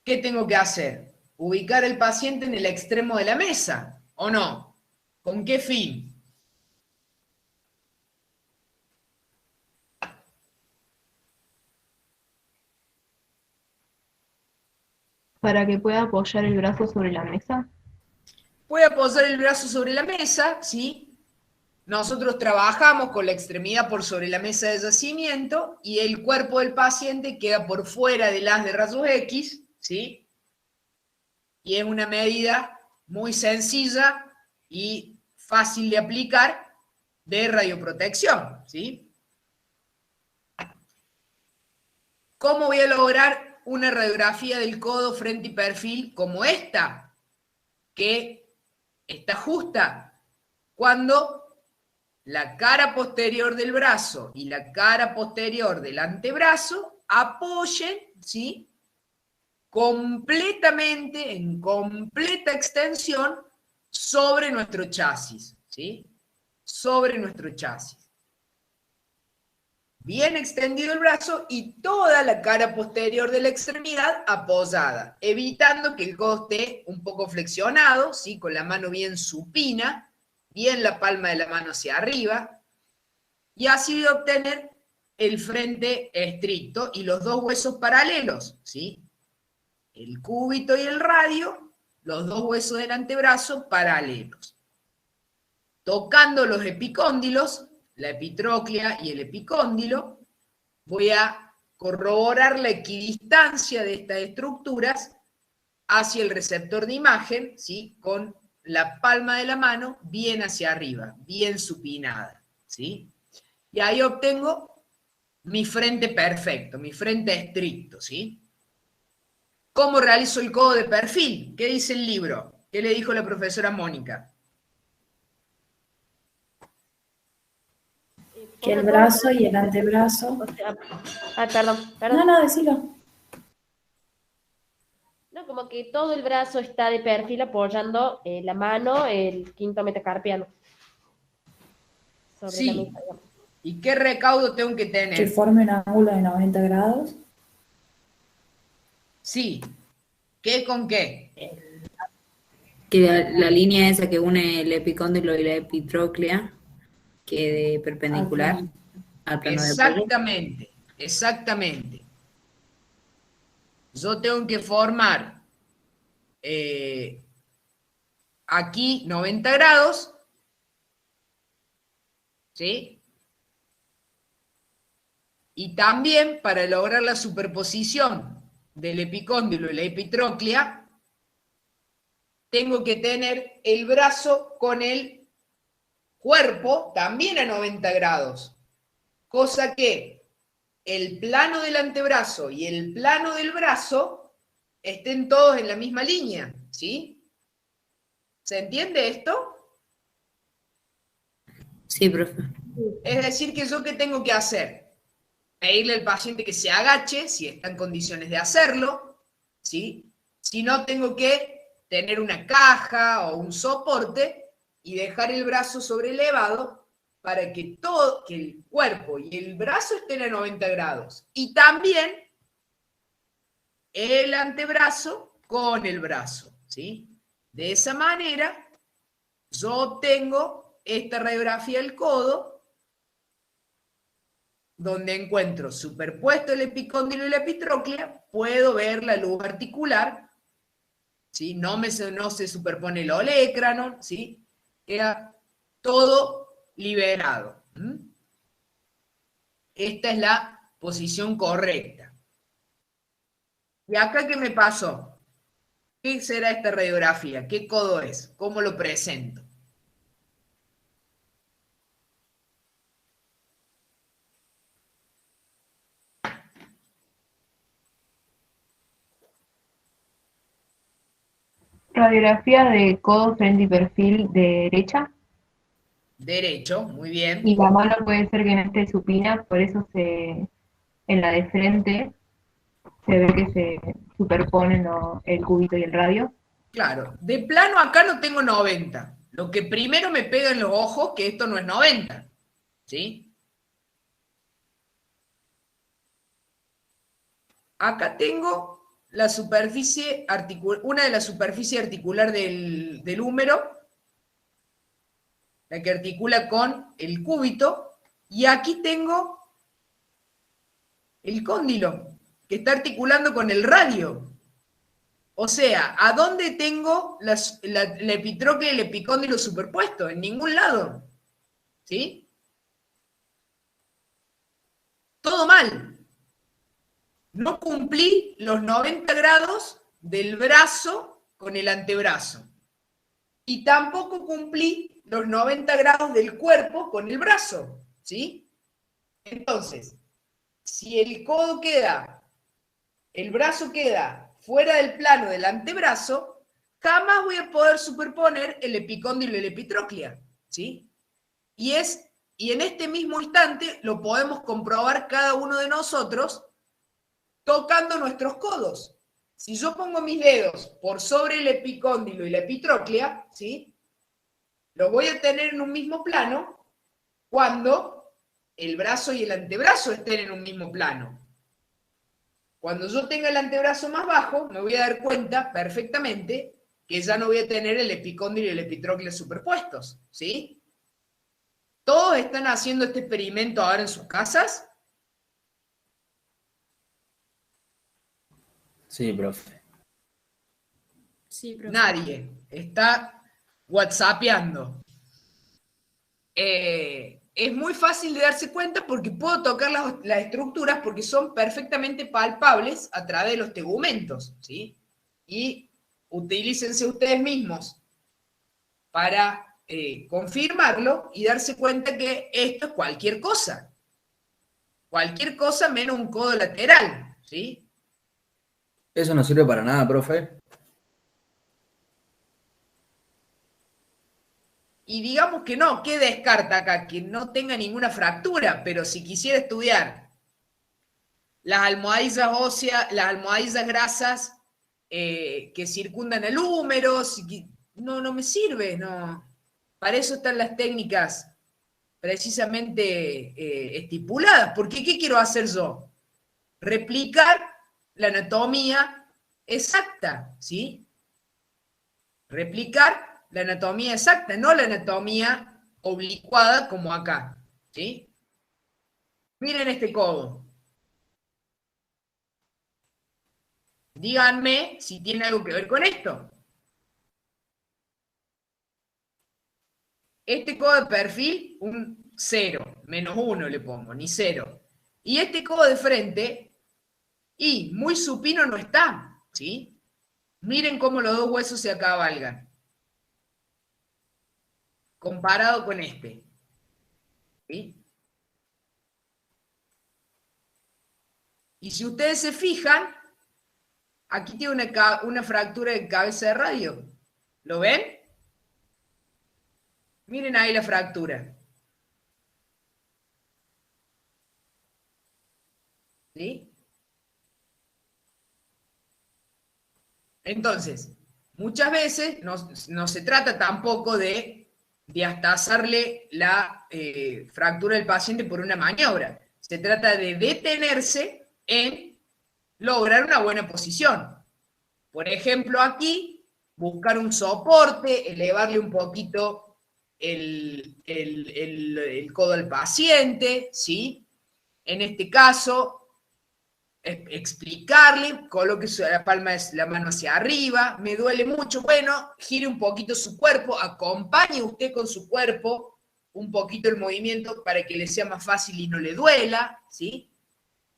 ¿qué tengo que hacer? Ubicar el paciente en el extremo de la mesa, ¿o no? ¿Con qué fin? Para que pueda apoyar el brazo sobre la mesa. Puede apoyar el brazo sobre la mesa, ¿sí? Nosotros trabajamos con la extremidad por sobre la mesa de yacimiento y el cuerpo del paciente queda por fuera del haz de rayos X, ¿sí? Y es una medida muy sencilla y fácil de aplicar de radioprotección, ¿sí? ¿Cómo voy a lograr una radiografía del codo frente y perfil como esta? Que está justa cuando la cara posterior del brazo y la cara posterior del antebrazo apoyen, ¿sí? Completamente, en completa extensión, sobre nuestro chasis, ¿sí? Sobre nuestro chasis. Bien extendido el brazo y toda la cara posterior de la extremidad apoyada, evitando que el codo esté un poco flexionado, ¿sí? Con la mano bien supina, bien la palma de la mano hacia arriba, y así de obtener el frente estricto y los dos huesos paralelos, ¿sí? El cúbito y el radio, los dos huesos del antebrazo paralelos. Tocando los epicóndilos, la epitróclea y el epicóndilo, voy a corroborar la equidistancia de estas estructuras hacia el receptor de imagen, ¿sí? Con la palma de la mano bien hacia arriba, bien supinada, ¿sí? Y ahí obtengo mi frente perfecto, mi frente estricto, ¿sí? ¿Cómo realizo el codo de perfil? ¿Qué dice el libro? ¿Qué le dijo la profesora Mónica? Que el brazo y el antebrazo. Perdón. No, decilo. No, como que todo el brazo está de perfil apoyando la mano, el quinto metacarpiano. Sobre la mesa, digamos. ¿Y qué recaudo tengo que tener? Que forme un ángulo de 90 grados. Sí. ¿Qué con qué? Que la línea esa que une el epicóndilo y la epitróclea quede perpendicular al plano de apoyo. Exactamente, exactamente. Yo tengo que formar aquí 90 grados, ¿sí? Y también para lograr la superposición del epicóndilo y la epitróclea, tengo que tener el brazo con el cuerpo también a 90 grados. Cosa que el plano del antebrazo y el plano del brazo estén todos en la misma línea, ¿sí? ¿Se entiende esto? Sí, profe. Es decir, que yo, ¿qué tengo que hacer? Pedirle al paciente que se agache, si está en condiciones de hacerlo, ¿sí? Si no, tengo que tener una caja o un soporte y dejar el brazo sobrelevado para que que el cuerpo y el brazo estén a 90 grados. Y también el antebrazo con el brazo, ¿sí? De esa manera, yo obtengo esta radiografía del codo, donde encuentro superpuesto el epicóndilo y la epitróclea, puedo ver la luz articular, ¿sí? No se superpone el olecrano, ¿sí? Queda todo liberado. Esta es la posición correcta. ¿Y acá qué me pasó? ¿Qué será esta radiografía? ¿Qué codo es? ¿Cómo lo presento? Radiografía de codo, frente y perfil de derecha. Derecho, muy bien. Y la mano puede ser que no esté supina, por eso en la de frente se ve que se superponen el cúbito y el radio. Claro, de plano acá no tengo 90. Lo que primero me pega en los ojos, que esto no es 90. ¿Sí? Acá tengo la superficie una de las superficies articular del húmero, la que articula con el cúbito, y aquí tengo el cóndilo, que está articulando con el radio. O sea, ¿a dónde tengo la epitróclea y el epicóndilo superpuesto? En ningún lado. ¿Sí? Todo mal. No cumplí los 90 grados del brazo con el antebrazo. Y tampoco cumplí los 90 grados del cuerpo con el brazo. ¿Sí? Entonces, si el codo queda, el brazo queda fuera del plano del antebrazo, jamás voy a poder superponer el epicóndilo y la epitróclea, ¿sí? Y en este mismo instante lo podemos comprobar cada uno de nosotros tocando nuestros codos. Si yo pongo mis dedos por sobre el epicóndilo y la epitróclea, ¿sí? Lo voy a tener en un mismo plano cuando el brazo y el antebrazo estén en un mismo plano. Cuando yo tenga el antebrazo más bajo, me voy a dar cuenta perfectamente que ya no voy a tener el epicóndilo y el epitróclea superpuestos, ¿sí? ¿Todos están haciendo este experimento ahora en sus casas? Sí, profe. Sí, profe. Nadie. Está whatsappeando. Es muy fácil de darse cuenta porque puedo tocar las estructuras porque son perfectamente palpables a través de los tegumentos, ¿sí? Y utilícense ustedes mismos para confirmarlo y darse cuenta que esto es cualquier cosa. Cualquier cosa menos un codo lateral, ¿sí? Eso no sirve para nada, profe. Y digamos que no, ¿qué descarta acá? Que no tenga ninguna fractura, pero si quisiera estudiar las almohadillas óseas, las almohadillas grasas que circundan el húmero, no me sirve, no. Para eso están las técnicas precisamente estipuladas. Porque ¿qué quiero hacer yo? Replicar la anatomía exacta, ¿sí? Replicar la anatomía exacta, no la anatomía oblicuada como acá, ¿sí? Miren este codo. Díganme si tiene algo que ver con esto. Este codo de perfil, un 0, -1 le pongo, ni 0. Y este codo de frente, y muy supino no está, ¿sí? Miren cómo los dos huesos se acabalgan. Comparado con este. ¿Sí? Y si ustedes se fijan, aquí tiene una fractura de cabeza de radio. ¿Lo ven? Miren ahí la fractura. ¿Sí? Entonces, muchas veces no se trata tampoco de diastazarle la fractura del paciente por una maniobra. Se trata de detenerse en lograr una buena posición. Por ejemplo, aquí, buscar un soporte, elevarle un poquito el codo al paciente, ¿sí? En este caso, explicarle, coloque la palma de la mano hacia arriba, me duele mucho, bueno, gire un poquito su cuerpo, acompañe usted con su cuerpo un poquito el movimiento para que le sea más fácil y no le duela, ¿sí?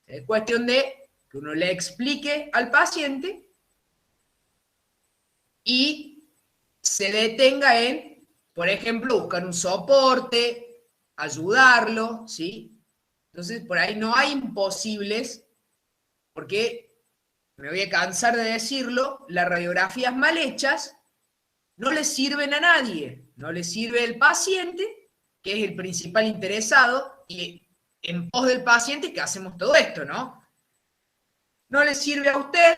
Es cuestión de que uno le explique al paciente y se detenga en, por ejemplo, buscar un soporte, ayudarlo, ¿sí? Entonces, por ahí no hay imposibles, porque me voy a cansar de decirlo, las radiografías mal hechas no le sirven a nadie, no le sirve al paciente, que es el principal interesado, y en pos del paciente que hacemos todo esto, ¿no? No le sirve a usted,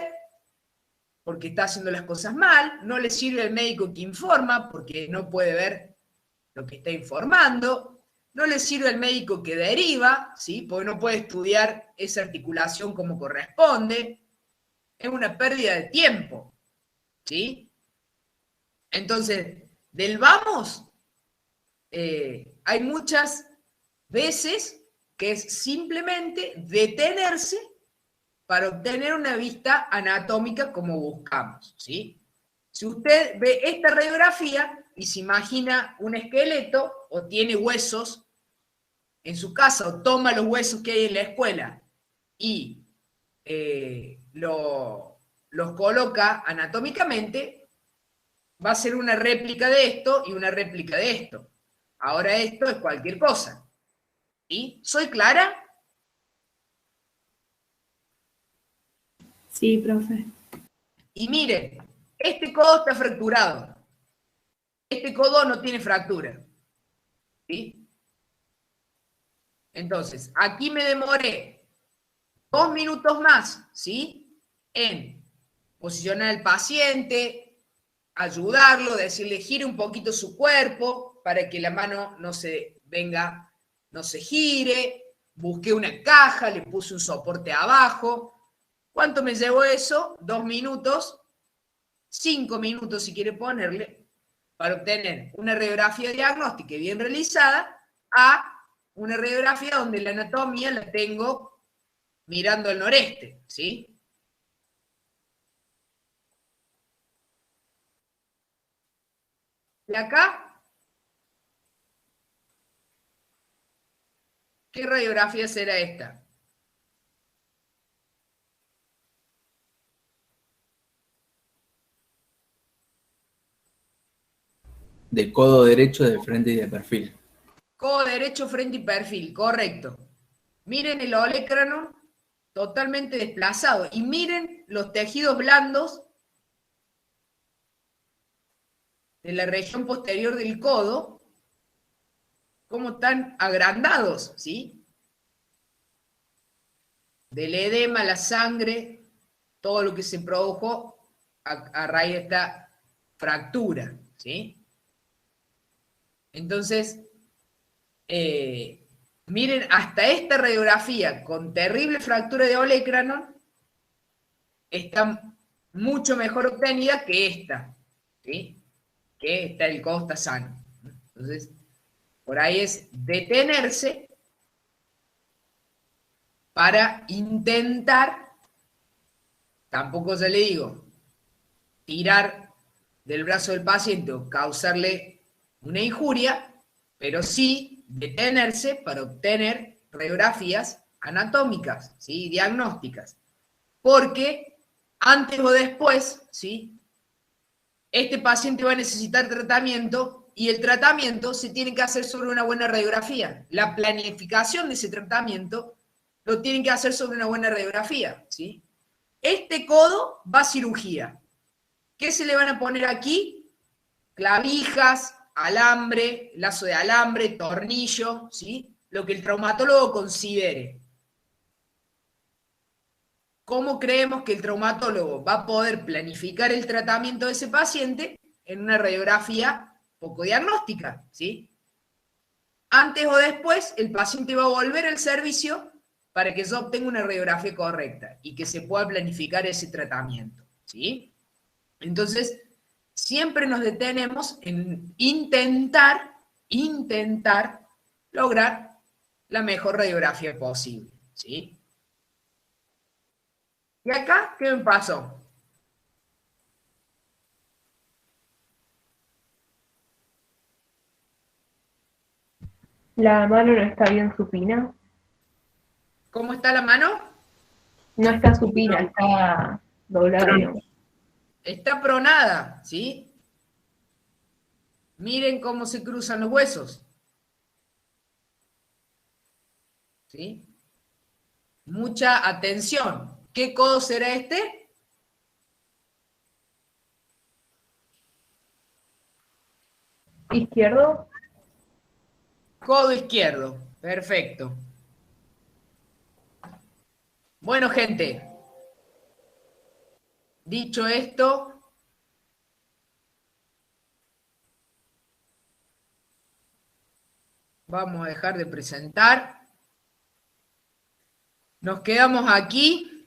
porque está haciendo las cosas mal, no le sirve al médico que informa, porque no puede ver lo que está informando, no le sirve al médico que deriva, ¿sí? Porque no puede estudiar esa articulación como corresponde, es una pérdida de tiempo, ¿sí? Entonces, del vamos, hay muchas veces que es simplemente detenerse para obtener una vista anatómica como buscamos, ¿sí? Si usted ve esta radiografía y se imagina un esqueleto o tiene huesos en su casa o toma los huesos que hay en la escuela y los coloca anatómicamente, va a ser una réplica de esto y una réplica de esto. Ahora esto es cualquier cosa. ¿Sí? ¿Soy clara? Sí, profe. Y miren, este codo está fracturado. Este codo no tiene fractura. ¿Sí? Entonces, aquí me demoré 2 minutos más, ¿sí? En posicionar al paciente, ayudarlo, decirle gire un poquito su cuerpo para que la mano no se venga, no se gire. Busqué una caja, le puse un soporte abajo. ¿Cuánto me llevó eso? 2 minutos, 5 minutos si quiere ponerle, para obtener una radiografía diagnóstica bien realizada a una radiografía donde la anatomía la tengo mirando al noreste, ¿sí? Y acá, ¿qué radiografía será esta? De codo derecho, de frente y de perfil. Codo derecho, frente y perfil, correcto. Miren el olecrano totalmente desplazado. Y miren los tejidos blandos de la región posterior del codo, cómo están agrandados, ¿sí? Del edema, la sangre, todo lo que se produjo a raíz de esta fractura, ¿sí? Entonces, miren, hasta esta radiografía con terrible fractura de olecrano está mucho mejor obtenida que esta, ¿sí? Que esta, el codo está sano. Entonces, por ahí es detenerse para intentar, tampoco se le digo, tirar del brazo del paciente o causarle una injuria, pero sí detenerse para obtener radiografías anatómicas, ¿sí? Diagnósticas. Porque antes o después, ¿sí? Este paciente va a necesitar tratamiento y el tratamiento se tiene que hacer sobre una buena radiografía. La planificación de ese tratamiento lo tienen que hacer sobre una buena radiografía, ¿sí? Este codo va a cirugía. ¿Qué se le van a poner aquí? Clavijas, alambre, lazo de alambre, tornillo, ¿sí? Lo que el traumatólogo considere. ¿Cómo creemos que el traumatólogo va a poder planificar el tratamiento de ese paciente? En una radiografía poco diagnóstica, ¿sí? Antes o después, el paciente va a volver al servicio para que yo obtenga una radiografía correcta y que se pueda planificar ese tratamiento, ¿sí? Entonces, siempre nos detenemos en intentar lograr la mejor radiografía posible, ¿sí? ¿Y acá qué me pasó? La mano no está bien supina. ¿Cómo está la mano? No está supina, está doblada, digamos. Está pronada, ¿sí? Miren cómo se cruzan los huesos. ¿Sí? Mucha atención. ¿Qué codo será este? Izquierdo. Codo izquierdo. Perfecto. Bueno, gente. Dicho esto, vamos a dejar de presentar. Nos quedamos aquí.